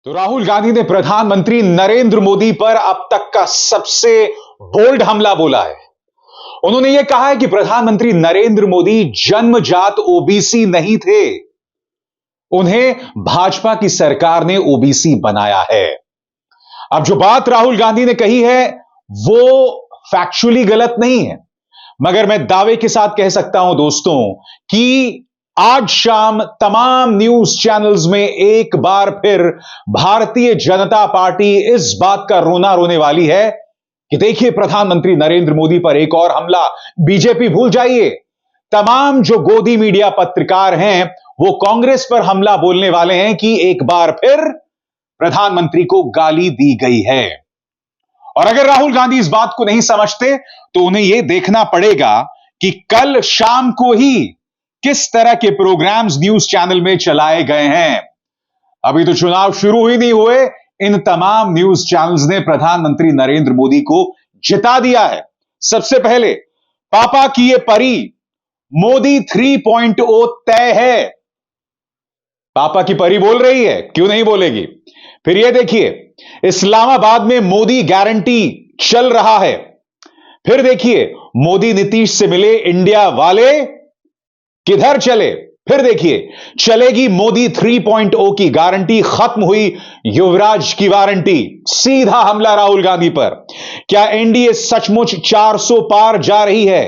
तो राहुल गांधी ने प्रधानमंत्री नरेंद्र मोदी पर अब तक का सबसे बोल्ड हमला बोला है। उन्होंने यह कहा है कि प्रधानमंत्री नरेंद्र मोदी जन्मजात ओबीसी नहीं थे, उन्हें भाजपा की सरकार ने ओबीसी बनाया है। अब जो बात राहुल गांधी ने कही है वो फैक्चुअली गलत नहीं है, मगर मैं दावे के साथ कह सकता हूं दोस्तों कि आज शाम तमाम न्यूज चैनल्स में एक बार फिर भारतीय जनता पार्टी इस बात का रोना रोने वाली है कि देखिए प्रधानमंत्री नरेंद्र मोदी पर एक और हमला। बीजेपी भूल जाइए, तमाम जो गोदी मीडिया पत्रकार हैं वो कांग्रेस पर हमला बोलने वाले हैं कि एक बार फिर प्रधानमंत्री को गाली दी गई है। और अगर राहुल गांधी इस बात को नहीं समझते तो उन्हें यह देखना पड़ेगा कि कल शाम को ही किस तरह के प्रोग्राम्स न्यूज चैनल में चलाए गए हैं। अभी तो चुनाव शुरू ही नहीं हुए, इन तमाम न्यूज चैनल्स ने प्रधानमंत्री नरेंद्र मोदी को जिता दिया है। सबसे पहले पापा की ये परी, मोदी 3.0 तय है। पापा की परी बोल रही है, क्यों नहीं बोलेगी। फिर ये देखिए, इस्लामाबाद में मोदी गारंटी चल रहा है। फिर देखिए, मोदी नीतीश से मिले इंडिया वाले किधर चले। फिर देखिए, चलेगी मोदी 3.0 की गारंटी, खत्म हुई युवराज की वारंटी। सीधा हमला राहुल गांधी पर। क्या एनडीए सचमुच 400 पार जा रही है?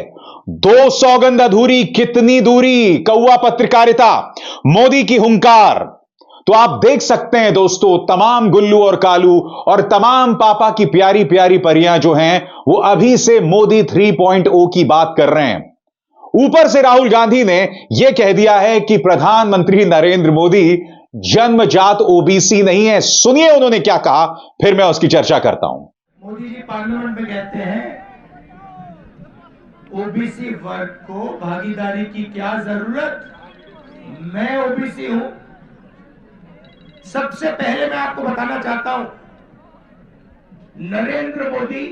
2 सौगंध अधूरी, कितनी दूरी? कौवा पत्रकारिता, मोदी की हुंकार। तो आप देख सकते हैं दोस्तों, तमाम गुल्लू और कालू और तमाम पापा की प्यारी प्यारी परियां जो हैं वो अभी से मोदी 3.0 की बात कर रहे हैं। ऊपर से राहुल गांधी ने यह कह दिया है कि प्रधानमंत्री नरेंद्र मोदी जन्मजात ओबीसी नहीं है। सुनिए उन्होंने क्या कहा, फिर मैं उसकी चर्चा करता हूं। मोदी जी पार्लियामेंट में कहते हैं ओबीसी वर्ग को भागीदारी की क्या जरूरत, मैं ओबीसी हूं। सबसे पहले मैं आपको बताना चाहता हूं, नरेंद्र मोदी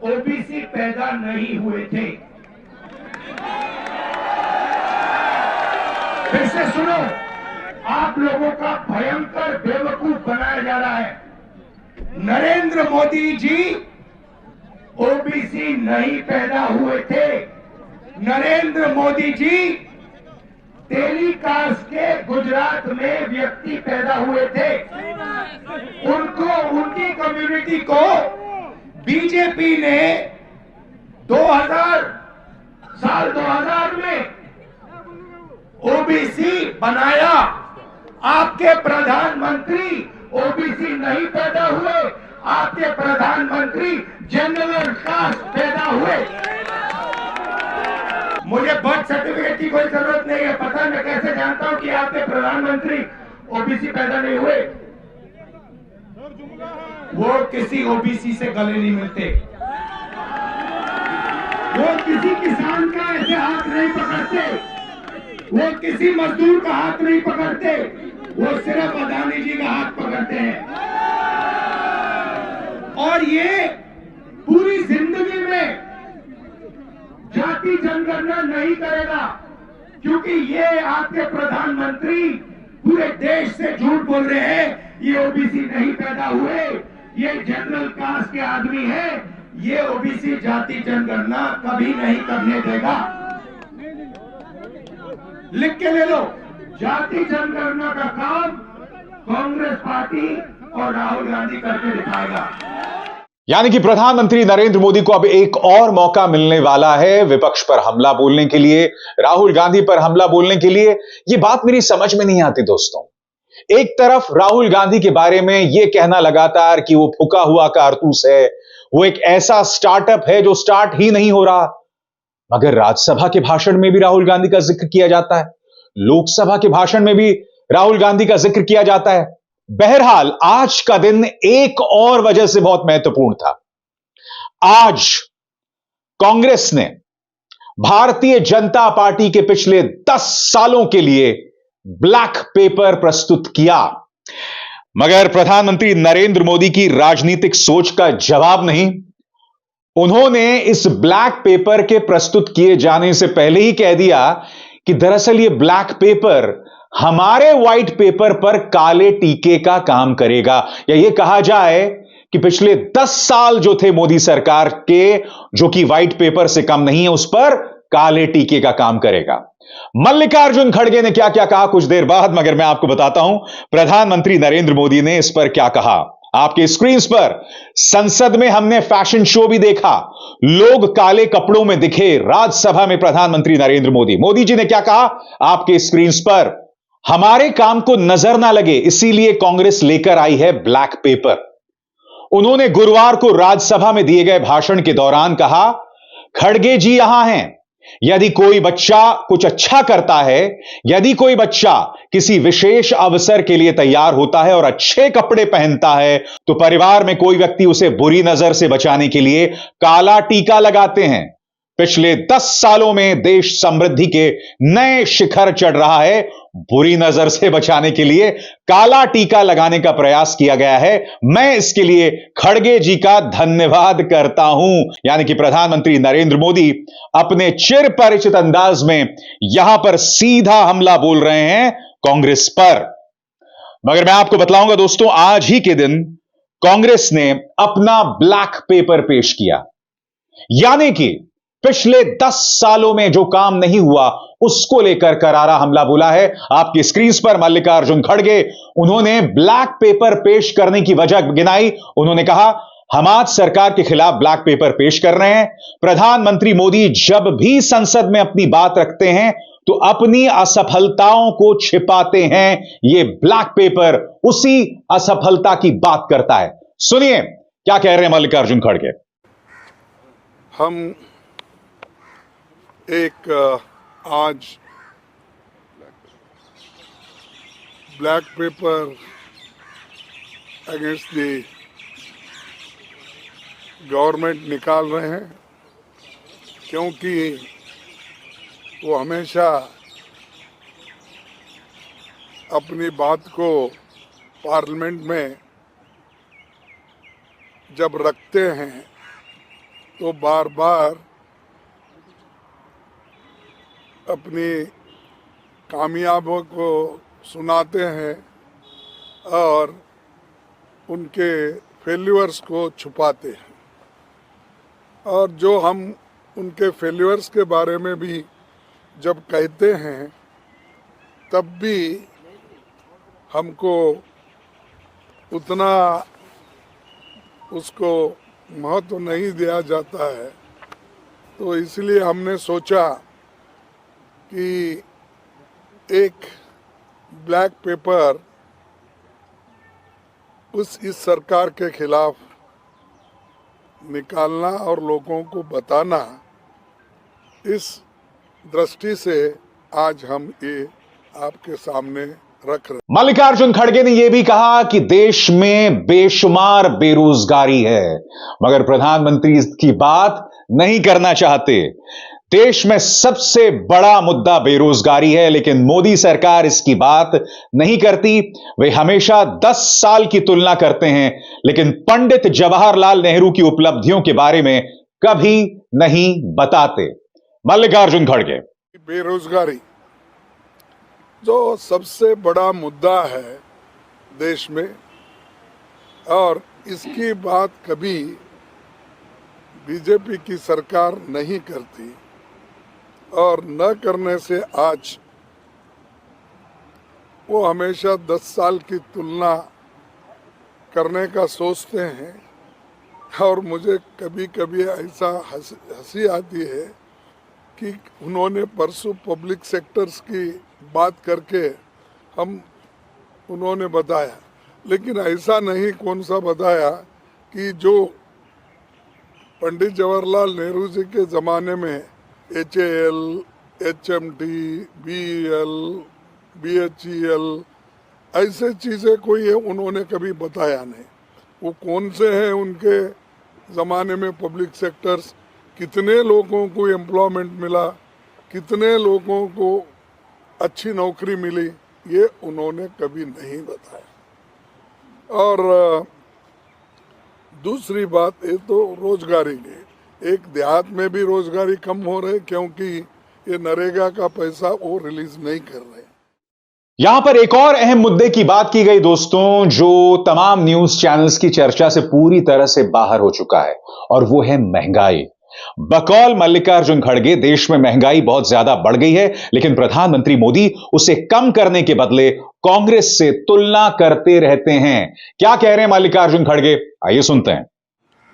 ओबीसी पैदा नहीं हुए थे। फिर से सुनो, आप लोगों का भयंकर बेवकूफ बनाया जा रहा है। नरेंद्र मोदी जी ओबीसी नहीं पैदा हुए थे। नरेंद्र मोदी जी टेलीकास्ट के गुजरात में व्यक्ति पैदा हुए थे। उनको, उनकी कम्युनिटी को बीजेपी ने 2000 में ओबीसी बनाया। आपके प्रधानमंत्री ओबीसी नहीं पैदा हुए, आपके प्रधानमंत्री जनरल कास्ट पैदा हुए। मुझे बर्थ सर्टिफिकेट की कोई जरूरत नहीं है, पता है मैं कैसे जानता हूं कि आपके प्रधानमंत्री ओबीसी पैदा नहीं हुए। वो किसी ओबीसी से गले नहीं मिलते, वो किसी किसान का ऐसे हाथ नहीं पकड़ते, वो किसी मजदूर का हाथ नहीं पकड़ते, वो सिर्फ अदानी जी का हाथ पकड़ते हैं। और ये पूरी जिंदगी में जाति जनगणना नहीं करेगा, क्योंकि ये आपके प्रधानमंत्री पूरे देश से झूठ बोल रहे हैं। ये ओबीसी नहीं पैदा हुए, ये जनरल कास्ट के आदमी है, ये ओबीसी जाति जनगणना कभी नहीं करने देगा। लिख के ले लो, जाति जनगणना का काम कांग्रेस पार्टी और राहुल गांधी करके दिखाएगा। यानी कि प्रधानमंत्री नरेंद्र मोदी को अब एक और मौका मिलने वाला है विपक्ष पर हमला बोलने के लिए, राहुल गांधी पर हमला बोलने के लिए। यह बात मेरी समझ में नहीं आती दोस्तों। एक तरफ राहुल गांधी के बारे में यह कहना लगातार कि वो फूका हुआ कारतूस है, वो एक ऐसा स्टार्टअप है जो स्टार्ट ही नहीं हो रहा, मगर राज्यसभा के भाषण में भी राहुल गांधी का जिक्र किया जाता है, लोकसभा के भाषण में भी राहुल गांधी का जिक्र किया जाता है। बहरहाल आज का दिन एक और वजह से बहुत महत्वपूर्ण था। आज कांग्रेस ने भारतीय जनता पार्टी के पिछले 10 सालों के लिए ब्लैक पेपर प्रस्तुत किया, मगर प्रधानमंत्री नरेंद्र मोदी की राजनीतिक सोच का जवाब नहीं। उन्होंने इस ब्लैक पेपर के प्रस्तुत किए जाने से पहले ही कह दिया कि दरअसल यह ब्लैक पेपर हमारे व्हाइट पेपर पर काले टीके का काम करेगा, या यह कहा जाए कि पिछले 10 साल जो थे मोदी सरकार के, जो कि व्हाइट पेपर से कम नहीं है, उस पर काले टीके का काम करेगा। मल्लिकार्जुन खड़गे ने क्या क्या कहा कुछ देर बाद, मगर मैं आपको बताता हूं प्रधानमंत्री नरेंद्र मोदी ने इस पर क्या कहा। आपके स्क्रीन पर संसद में हमने फैशन शो भी देखा, लोग काले कपड़ों में दिखे राज्यसभा में प्रधानमंत्री नरेंद्र मोदी। मोदी जी ने क्या कहा आपके स्क्रीन पर, हमारे काम को नजर ना लगे इसीलिए कांग्रेस लेकर आई है ब्लैक पेपर। उन्होंने गुरुवार को राज्यसभा में दिए गए भाषण के दौरान कहा, खड़गे जी यहां हैं, यदि कोई बच्चा कुछ अच्छा करता है, यदि कोई बच्चा किसी विशेष अवसर के लिए तैयार होता है और अच्छे कपड़े पहनता है, तो परिवार में कोई व्यक्ति उसे बुरी नजर से बचाने के लिए काला टीका लगाते हैं। पिछले 10 सालों में देश समृद्धि के नए शिखर चढ़ रहा है, बुरी नजर से बचाने के लिए काला टीका लगाने का प्रयास किया गया है। मैं इसके लिए खड़गे जी का धन्यवाद करता हूं। यानी कि प्रधानमंत्री नरेंद्र मोदी अपने चिर परिचित अंदाज में यहां पर सीधा हमला बोल रहे हैं कांग्रेस पर। मगर मैं आपको बतलाऊंगा दोस्तों, आज ही के दिन कांग्रेस ने अपना ब्लैक पेपर पेश किया, यानी कि पिछले 10 सालों में जो काम नहीं हुआ उसको लेकर करारा हमला बोला है। आपकी स्क्रीन पर मल्लिकार्जुन खड़गे, उन्होंने ब्लैक पेपर पेश करने की वजह गिनाई। उन्होंने कहा, हम आज सरकार के खिलाफ ब्लैक पेपर पेश कर रहे हैं। प्रधानमंत्री मोदी जब भी संसद में अपनी बात रखते हैं तो अपनी असफलताओं को छिपाते हैं। यह ब्लैक पेपर उसी असफलता की बात करता है। सुनिए क्या कह रहे हैं मल्लिकार्जुन खड़गे। हम एक आज black pepper against the government निकाल रहे हैं, क्योंकि वो हमेशा अपनी बात को पार्लियामेंट में जब रखते हैं तो बार बार अपनी कामयाबियों को सुनाते हैं और उनके फेल्यूर्स को छुपाते हैं। और जो हम उनके फेल्यूर्स के बारे में भी जब कहते हैं तब भी हमको उतना उसको महत्व नहीं दिया जाता है। तो इसलिए हमने सोचा कि एक ब्लैक पेपर इस सरकार के खिलाफ निकालना और लोगों को बताना, इस दृष्टि से आज हम ये आपके सामने रख रहे। मल्लिकार्जुन खड़गे ने यह भी कहा कि देश में बेशुमार बेरोजगारी है, मगर प्रधानमंत्री इसकी बात नहीं करना चाहते। देश में सबसे बड़ा मुद्दा बेरोजगारी है, लेकिन मोदी सरकार इसकी बात नहीं करती। वे हमेशा 10 साल की तुलना करते हैं, लेकिन पंडित जवाहरलाल नेहरू की उपलब्धियों के बारे में कभी नहीं बताते। मल्लिकार्जुन खड़गे, बेरोजगारी जो सबसे बड़ा मुद्दा है देश में, और इसकी बात कभी बीजेपी की सरकार नहीं करती, और न करने से आज वो हमेशा 10 साल की तुलना करने का सोचते हैं। और मुझे कभी कभी ऐसा हंसी आती है कि उन्होंने परसों पब्लिक सेक्टर्स की बात करके उन्होंने बताया, लेकिन ऐसा नहीं कौन सा बताया कि जो पंडित जवाहरलाल नेहरू जी के ज़माने में HAL, HMT, BEL, BHEL ऐसे चीज़ें कोई है उन्होंने कभी बताया नहीं। वो कौन से हैं उनके ज़माने में पब्लिक सेक्टर्स, कितने लोगों को एम्प्लॉयमेंट मिला, कितने लोगों को अच्छी नौकरी मिली, ये उन्होंने कभी नहीं बताया। और दूसरी बात ये तो रोजगारी की, एक देहात में भी रोजगारी कम हो रही, क्योंकि ये नरेगा का पैसा वो रिलीज नहीं कर रहे। यहां पर एक और अहम मुद्दे की बात की गई दोस्तों, जो तमाम न्यूज चैनल्स की चर्चा से पूरी तरह से बाहर हो चुका है, और वो है महंगाई। बकौल मल्लिकार्जुन खड़गे, देश में महंगाई बहुत ज्यादा बढ़ गई है, लेकिन प्रधानमंत्री मोदी उसे कम करने के बदले कांग्रेस से तुलना करते रहते हैं। क्या कह रहे हैं मल्लिकार्जुन खड़गे, आइए सुनते हैं।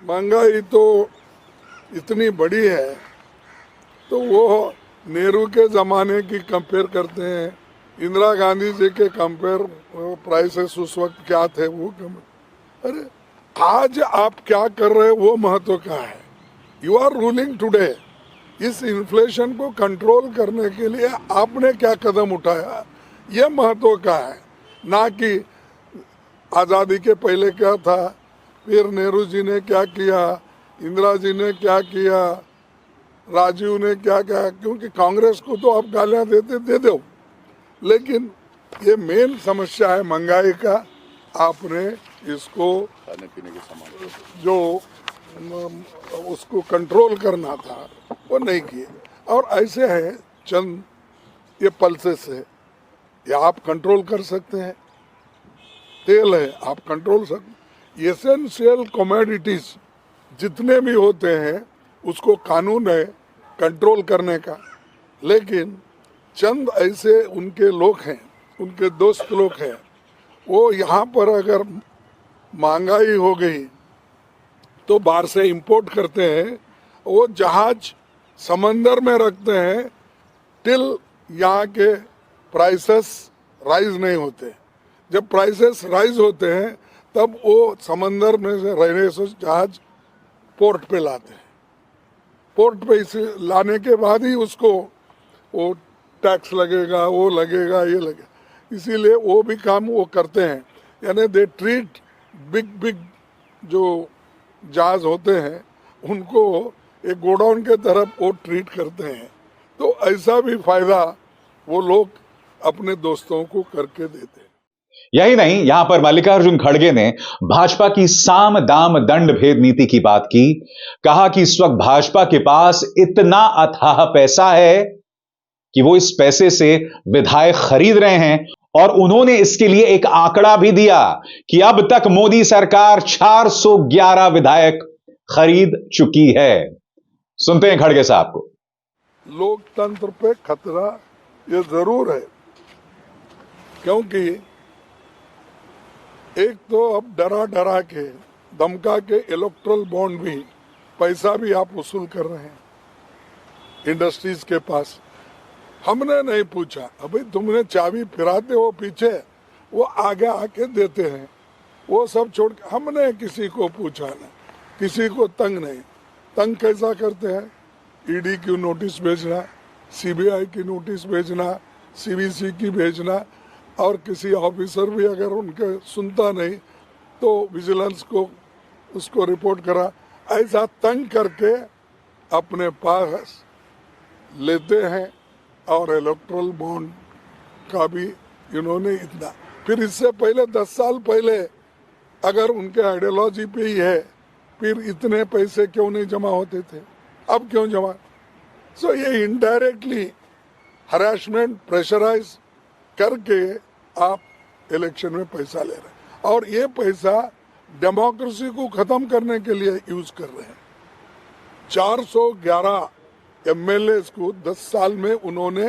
महंगाई तो इतनी बड़ी है, तो वो नेहरू के ज़माने की कंपेयर करते हैं, इंदिरा गांधी जी के कंपेयर प्राइसेस उस वक्त क्या थे वो अरे आज आप क्या कर रहे हैं वो महत्व का है। You are ruling today. इस इन्फ्लेशन को कंट्रोल करने के लिए आपने क्या कदम उठाया, ये महत्व का है, ना कि आज़ादी के पहले क्या था, फिर नेहरू जी ने क्या किया, इंदिरा जी ने क्या किया, राजीव ने क्या किया। क्योंकि कांग्रेस को तो आप गालियां देते दे दो, लेकिन ये मेन समस्या है महंगाई का। आपने इसको खाने पीने के सामान जो उसको कंट्रोल करना था वो नहीं किए। और ऐसे है चंद ये पल्सेस है, ये आप कंट्रोल कर सकते हैं। तेल है, आप कंट्रोल सकते। एसेंशियल कमोडिटीज जितने भी होते हैं उसको कानून है कंट्रोल करने का, लेकिन चंद ऐसे उनके लोग हैं, उनके दोस्त लोग हैं, वो यहाँ पर अगर महंगाई हो गई तो बाहर से इंपोर्ट करते हैं, वो जहाज समंदर में रखते हैं टिल यहाँ के प्राइसेस राइज नहीं होते। जब प्राइसेस राइज होते हैं तब वो समंदर में से रहने से जहाज पोर्ट पे लाते हैं। पोर्ट पे इसे लाने के बाद ही उसको वो टैक्स लगेगा, वो लगेगा, ये लगेगा, इसीलिए वो भी काम वो करते हैं। यानी दे ट्रीट बिग जो जहाज होते हैं उनको एक गोडाउन के तरफ वो ट्रीट करते हैं। तो ऐसा भी फायदा वो लोग अपने दोस्तों को करके देते हैं। यही नहीं, यहां पर मल्लिकार्जुन खड़गे ने भाजपा की साम दाम दंड भेद नीति की बात की। कहा कि इस वक्त भाजपा के पास इतना अथाह पैसा है कि वो इस पैसे से विधायक खरीद रहे हैं, और उन्होंने इसके लिए एक आंकड़ा भी दिया कि अब तक मोदी सरकार 411 विधायक खरीद चुकी है। सुनते हैं खड़गे साहब को। लोकतंत्र पे खतरा ये जरूर है, क्योंकि एक तो अब डरा के धमका के इलेक्ट्रल बॉन्ड भी पैसा भी आप वसूल कर रहे हैं इंडस्ट्रीज के पास। हमने नहीं पूछा, अभी तुमने चाबी फिराते हो पीछे, वो आगे आके देते हैं, वो सब छोड़ के हमने किसी को पूछा नहीं, किसी को तंग नहीं। तंग कैसा करते हैं, ईडी की नोटिस भेजना, सीबीआई की नोटिस भेजना, सीबीसी की भेजना, और किसी ऑफिसर भी अगर उनके सुनता नहीं तो विजिलेंस को उसको रिपोर्ट करा। ऐसा तंग करके अपने पास लेते हैं, और इलेक्ट्रल बॉन्ड का भी इन्होंने इतना। फिर इससे पहले 10 साल पहले अगर उनके आइडियोलॉजी पे ही है, फिर इतने पैसे क्यों नहीं जमा होते थे, अब क्यों जमा। सो ये इनडायरेक्टली हरासमेंट प्रेशराइज करके आप इलेक्शन में पैसा ले रहे हैं, और ये पैसा डेमोक्रेसी को खत्म करने के लिए यूज कर रहे हैं। 411 एमएलए को 10 साल में उन्होंने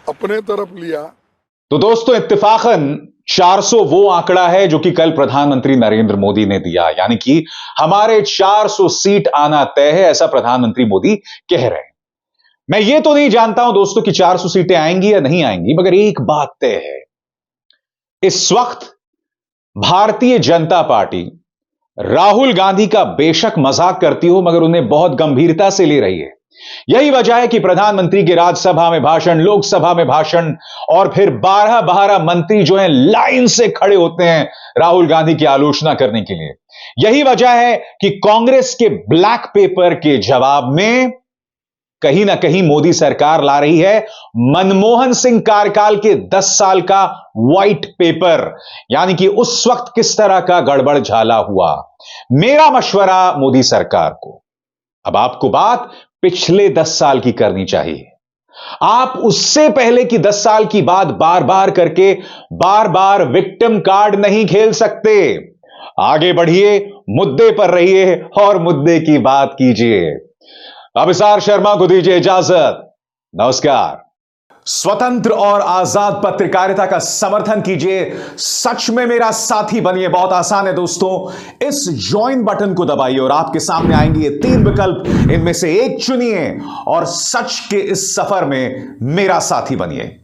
अपने तरफ लिया। तो दोस्तों, इत्तेफाकन 400 वो आंकड़ा है जो कि कल प्रधानमंत्री नरेंद्र मोदी ने दिया, यानी कि हमारे 400 सीट आना तय है, ऐसा प्रधानमंत्री मोदी कह रहे हैं। मैं ये तो नहीं जानता हूं दोस्तों कि 400 सीटें आएंगी या नहीं आएंगी, मगर एक बात तय है, इस वक्त भारतीय जनता पार्टी राहुल गांधी का बेशक मजाक करती हो, मगर उन्हें बहुत गंभीरता से ले रही है। यही वजह है कि प्रधानमंत्री के राज्यसभा में भाषण, लोकसभा में भाषण, और फिर 12 मंत्री जो हैं लाइन से खड़े होते हैं राहुल गांधी की आलोचना करने के लिए। यही वजह है कि कांग्रेस के ब्लैक पेपर के जवाब में कहीं ना कहीं मोदी सरकार ला रही है मनमोहन सिंह कार्यकाल के 10 साल का व्हाइट पेपर, यानी कि उस वक्त किस तरह का गड़बड़ झाला हुआ। मेरा मशवरा मोदी सरकार को, अब आपको बात पिछले 10 साल की करनी चाहिए। आप उससे पहले की 10 साल की बात बार बार करके बार बार विक्टिम कार्ड नहीं खेल सकते। आगे बढ़िए, मुद्दे पर रहिए और मुद्दे की बात कीजिए। अभिसार शर्मा को दीजिए इजाजत। नमस्कार। स्वतंत्र और आजाद पत्रकारिता का समर्थन कीजिए, सच में मेरा साथी बनिए। बहुत आसान है दोस्तों, इस ज्वाइन बटन को दबाइए और आपके सामने आएंगे ये 3 विकल्प, इनमें से एक चुनिए और सच के इस सफर में मेरा साथी बनिए।